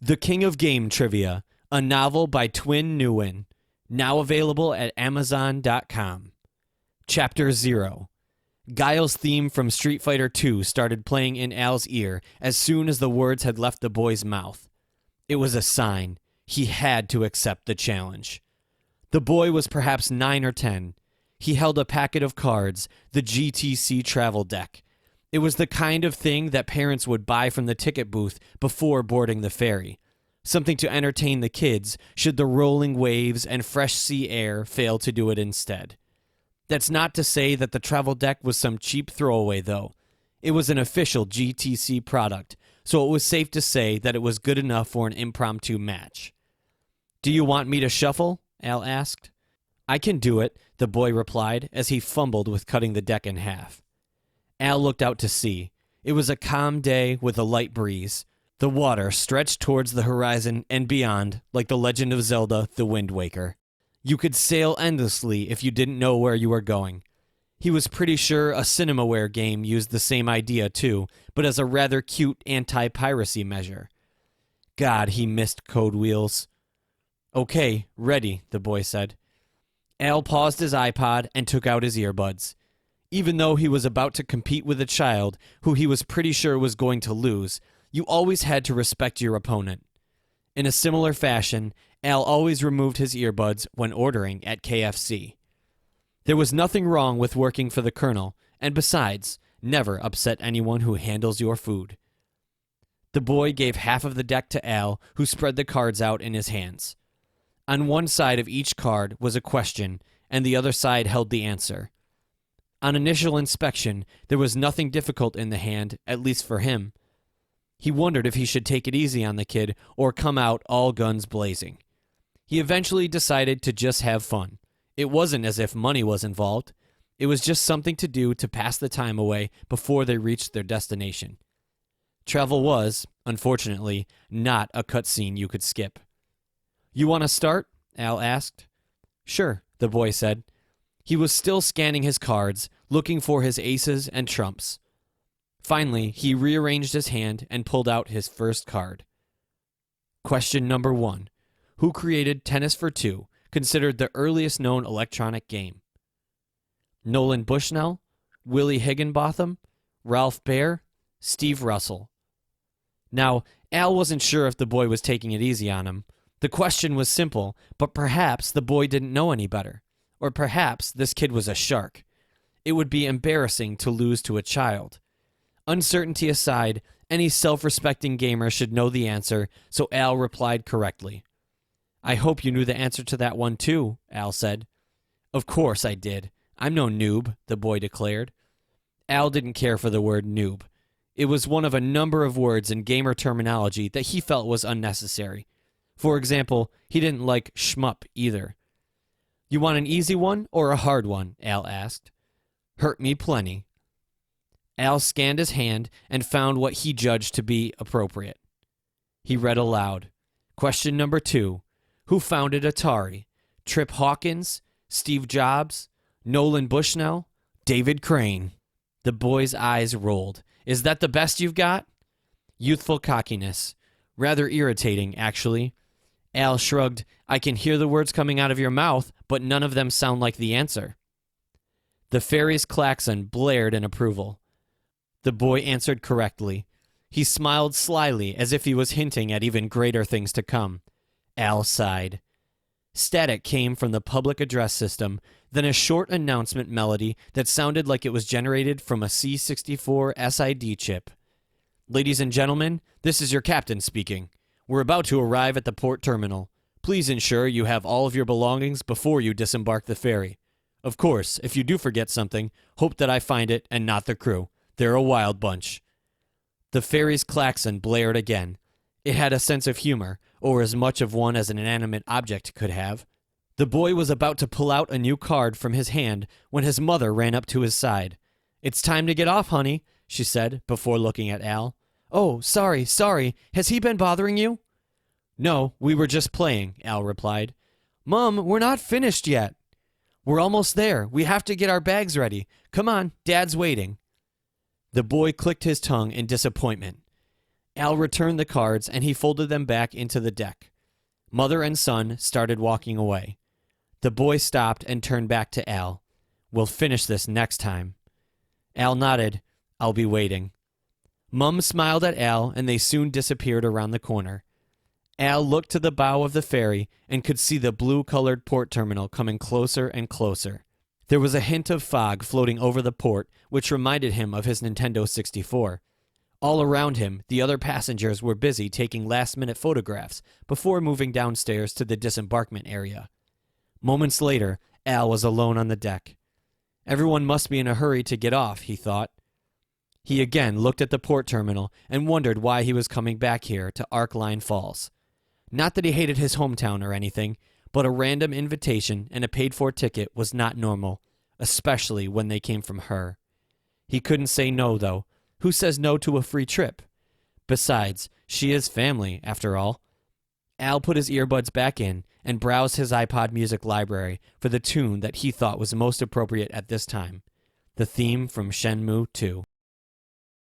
The King of Game Trivia, a novel by Thuyen Nguyen, now available at Amazon.com. Chapter 0. Guile's theme from Street Fighter II started playing in Al's ear as soon as the words had left the boy's mouth. It was a sign. He had to accept the challenge. The boy was perhaps 9 or 10. He held a packet of cards, the GTC travel deck. It was the kind of thing that parents would buy from the ticket booth before boarding the ferry. Something to entertain the kids should the rolling waves and fresh sea air fail to do it instead. That's not to say that the travel deck was some cheap throwaway, though. It was an official GTC product, so it was safe to say that it was good enough for an impromptu match. "Do you want me to shuffle?" Al asked. "I can do it," the boy replied as he fumbled with cutting the deck in half. Al looked out to sea. It was a calm day with a light breeze. The water stretched towards the horizon and beyond, like the Legend of Zelda, the Wind Waker. You could sail endlessly if you didn't know where you were going. He was pretty sure a Cinemaware game used the same idea too, but as a rather cute anti-piracy measure. God, he missed Code Wheels. "Okay, ready," the boy said. Al paused his iPod and took out his earbuds. Even though he was about to compete with a child who he was pretty sure was going to lose, you always had to respect your opponent. In a similar fashion, Al always removed his earbuds when ordering at KFC. There was nothing wrong with working for the Colonel, and besides, never upset anyone who handles your food. The boy gave half of the deck to Al, who spread the cards out in his hands. On one side of each card was a question, and the other side held the answer. On initial inspection, there was nothing difficult in the hand, at least for him. He wondered if he should take it easy on the kid or come out all guns blazing. He eventually decided to just have fun. It wasn't as if money was involved. It was just something to do to pass the time away before they reached their destination. Travel was, unfortunately, not a cutscene you could skip. "You want to start?" Al asked. "Sure," the boy said. He was still scanning his cards, looking for his aces and trumps. Finally, he rearranged his hand and pulled out his first card. Question number 1. Who created Tennis for Two, considered the earliest known electronic game? Nolan Bushnell, Willie Higginbotham, Ralph Baer, Steve Russell. Now, Al wasn't sure if the boy was taking it easy on him. The question was simple, but perhaps the boy didn't know any better. Or perhaps this kid was a shark. It would be embarrassing to lose to a child. Uncertainty aside, any self-respecting gamer should know the answer, so Al replied correctly. "I hope you knew the answer to that one too," Al said. "Of course I did. I'm no noob," the boy declared. Al didn't care for the word noob. It was one of a number of words in gamer terminology that he felt was unnecessary. For example, he didn't like shmup either. "You want an easy one or a hard one?" Al asked. "Hurt me plenty." Al scanned his hand and found what he judged to be appropriate. He read aloud. Question number 2. Who founded Atari? Trip Hawkins? Steve Jobs? Nolan Bushnell? David Crane? The boy's eyes rolled. "Is that the best you've got?" Youthful cockiness. Rather irritating, actually. Al shrugged. "I can hear the words coming out of your mouth, but none of them sound like the answer." The ferry's klaxon blared in approval. The boy answered correctly. He smiled slyly as if he was hinting at even greater things to come. Al sighed. Static came from the public address system, then a short announcement melody that sounded like it was generated from a C64 SID chip. "Ladies and gentlemen, this is your captain speaking. We're about to arrive at the port terminal. Please ensure you have all of your belongings before you disembark the ferry. Of course, if you do forget something, hope that I find it and not the crew. They're a wild bunch." The ferry's klaxon blared again. It had a sense of humor, or as much of one as an inanimate object could have. The boy was about to pull out a new card from his hand when his mother ran up to his side. "It's time to get off, honey," she said, before looking at Al. "Oh, sorry. Has he been bothering you?" "No, we were just playing," Al replied. "Mom, we're not finished yet." "We're almost there. We have to get our bags ready. Come on, Dad's waiting." The boy clicked his tongue in disappointment. Al returned the cards and he folded them back into the deck. Mother and son started walking away. The boy stopped and turned back to Al. "We'll finish this next time." Al nodded. "I'll be waiting." Mum smiled at Al and they soon disappeared around the corner. Al looked to the bow of the ferry and could see the blue-colored port terminal coming closer and closer. There was a hint of fog floating over the port, which reminded him of his Nintendo 64. All around him, the other passengers were busy taking last-minute photographs before moving downstairs to the disembarkment area. Moments later, Al was alone on the deck. Everyone must be in a hurry to get off, he thought. He again looked at the port terminal and wondered why he was coming back here to Arcline Falls. Not that he hated his hometown or anything, but a random invitation and a paid-for ticket was not normal, especially when they came from her. He couldn't say no, though. Who says no to a free trip? Besides, she is family, after all. Al put his earbuds back in and browsed his iPod music library for the tune that he thought was most appropriate at this time, the theme from Shenmue 2.